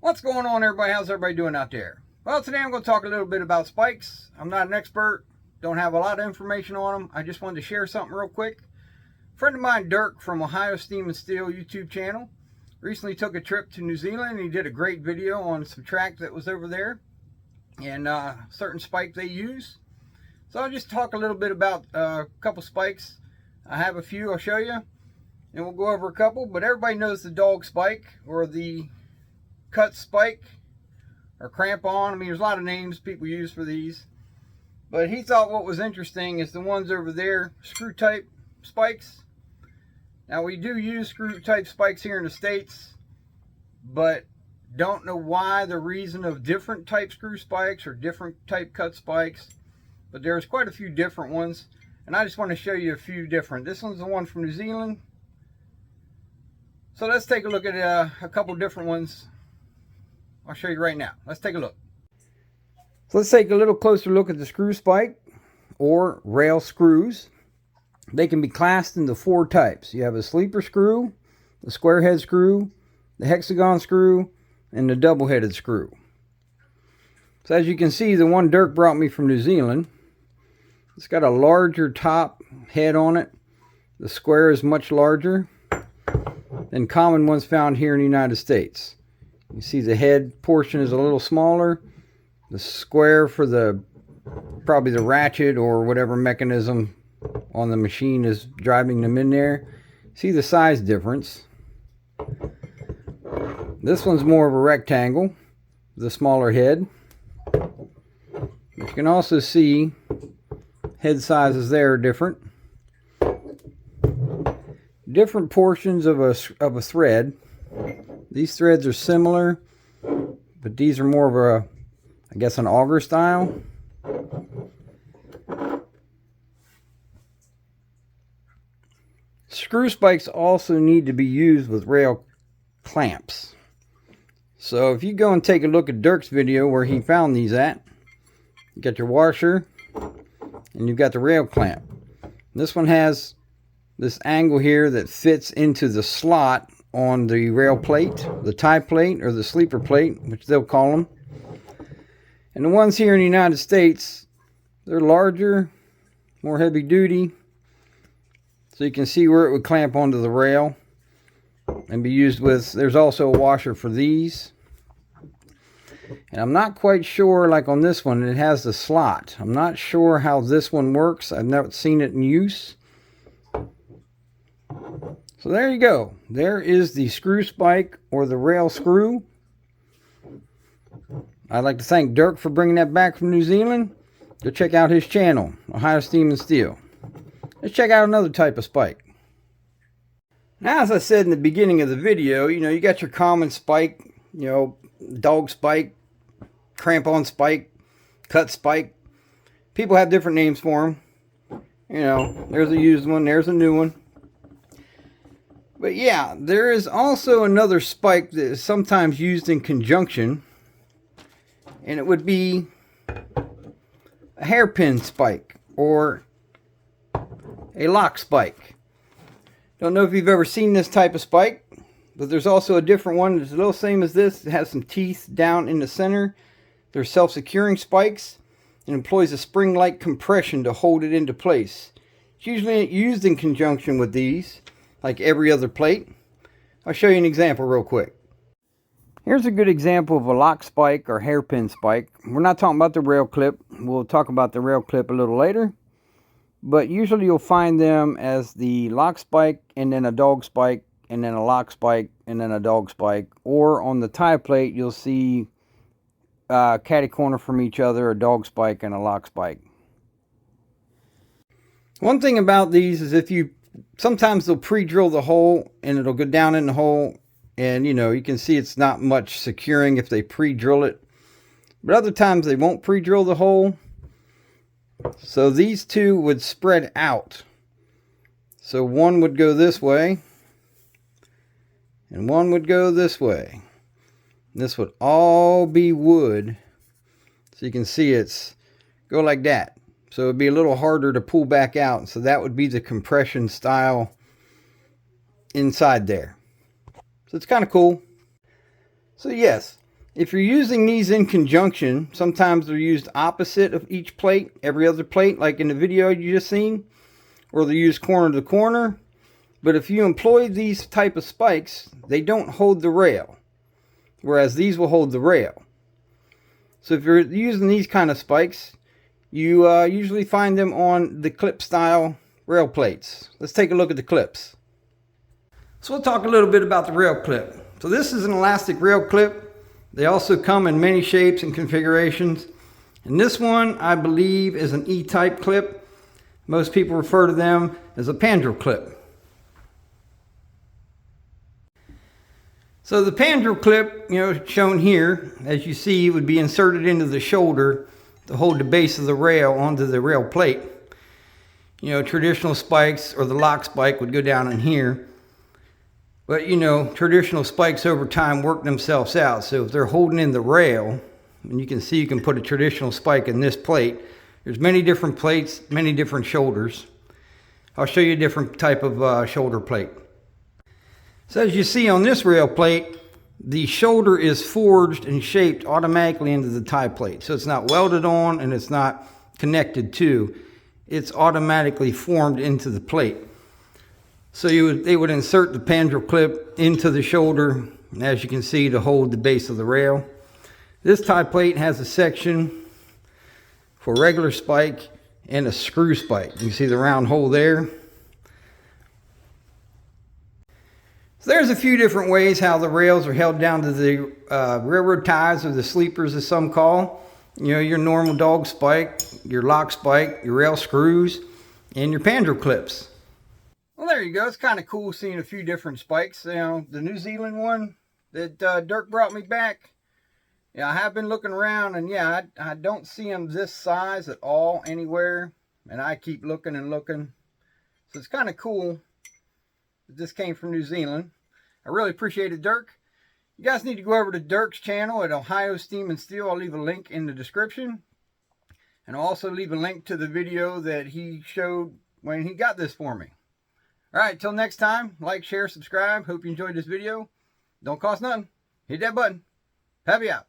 What's going on, everybody? How's everybody doing out there? Well, today I'm going to talk a little bit about spikes. I'm not an expert, don't have a lot of information on them. I just wanted to share something real quick. A friend of mine, Dirk from Ohio Steam and Steel YouTube channel, recently took a trip to New Zealand. He did a great video on some track that was over there and certain spike they use. So I'll just talk a little bit about a couple spikes. I have a few I'll show you, and we'll go over a couple. But everybody knows the dog spike or the cut spike or cramp-on. I mean, there's a lot of names people use for these, but he thought what was interesting is the ones over there, screw type spikes. Now, we do use screw type spikes here in the States, but don't know why the reason of different type screw spikes or different type cut spikes, but there's quite a few different ones, and I just want to show you a few different. This one's the one from New Zealand, so let's take a look at a couple different ones. I'll show you right now. Let's take a look. So let's take a little closer look at the screw spike or rail screws. They can be classed into four types. You have a sleeper screw, the square head screw, the hexagon screw, and the double headed screw. So as you can see, the one Dirk brought me from New Zealand, it's got a larger top head on it. The square is much larger than common ones found here in the United States. You see the head portion is a little smaller. The square for probably the ratchet or whatever mechanism on the machine is driving them in there. See the size difference. This one's more of a rectangle with a smaller head. You can also see head sizes there are different. Different portions of a thread. These threads are similar, but these are more of a, I guess, an auger style. Screw spikes also need to be used with rail clamps. So if you go and take a look at Dirk's video where he found these at, you got your washer and you've got the rail clamp. This one has this angle here that fits into the slot on the rail plate, the tie plate or the sleeper plate, which they'll call them. And the ones here in the United States, they're larger, more heavy duty, so you can see where it would clamp onto the rail and be used with. There's also a washer for these, and I'm not quite sure, like on this one it has the slot. I'm not sure how this one works. I've never seen it in use. So there you go. There is the screw spike or the rail screw. I'd like to thank Dirk for bringing that back from New Zealand. Go check out his channel, Ohio Steam and Steel. Let's check out another type of spike. Now, as I said in the beginning of the video, you got your common spike, dog spike, cramp-on spike, cut spike. People have different names for them. There's a used one, there's a new one. But yeah, there is also another spike that is sometimes used in conjunction, and it would be a hairpin spike or a lock spike. Don't know if you've ever seen this type of spike, but there's also a different one that's a little same as this. It has some teeth down in the center. They're self-securing spikes and employs a spring-like compression to hold it into place. It's usually used in conjunction with these, like every other plate. I'll show you an example real quick. Here's a good example of a lock spike or hairpin spike. We're not talking about the rail clip. We'll talk about the rail clip a little later. But usually you'll find them as the lock spike and then a dog spike and then a lock spike and then a dog spike. Or on the tie plate you'll see catty corner from each other, a dog spike and a lock spike. One thing about these is sometimes they'll pre-drill the hole and it'll go down in the hole, and you can see it's not much securing if they pre-drill it. But other times they won't pre-drill the hole. So these two would spread out. So one would go this way and one would go this way. This would all be wood. So you can see it's go like that. So it'd be a little harder to pull back out. So that would be the compression style inside there. So it's kind of cool. So yes, If you're using these in conjunction, sometimes they're used opposite of each plate, every other plate, like in the video you just seen, or they're used corner to corner. But if you employ these type of spikes, they don't hold the rail, whereas these will hold the rail. So if you're using these kind of spikes, you usually find them on the clip style rail plates. Let's take a look at the clips. So we'll talk a little bit about the rail clip. So this is an elastic rail clip. They also come in many shapes and configurations. And this one, I believe, is an E-type clip. Most people refer to them as a pandrel clip. So the pandrel clip, shown here, as you see, would be inserted into the shoulder to hold the base of the rail onto the rail plate. Traditional spikes or the lock spike would go down in here. But traditional spikes over time work themselves out. So if they're holding in the rail, and you can see you can put a traditional spike in this plate. There's many different plates, many different shoulders. I'll show you a different type of shoulder plate. So as you see on this rail plate, the shoulder is forged and shaped automatically into the tie plate. So it's not welded on and it's not connected to. It's automatically formed into the plate. So they would insert the pandrel clip into the shoulder, as you can see, to hold the base of the rail. This tie plate has a section for regular spike and a screw spike. You see the round hole there. So there's a few different ways how the rails are held down to the railroad ties, or the sleepers as some call. Your normal dog spike, your lock spike, your rail screws, and your pandrel clips. Well, there you go. It's kind of cool seeing a few different spikes. The New Zealand one that Dirk brought me back. I have been looking around, and I don't see them this size at all anywhere. And I keep looking and looking. So it's kind of cool that this came from New Zealand. I really appreciate it, Dirk. You guys need to go over to Dirks Channel at Ohio Steam and Steel. I'll leave a link in the description. And I'll also leave a link to the video that he showed when he got this for me. Alright, till next time, like, share, subscribe. Hope you enjoyed this video. Don't cost nothing. Hit that button. Pappy out.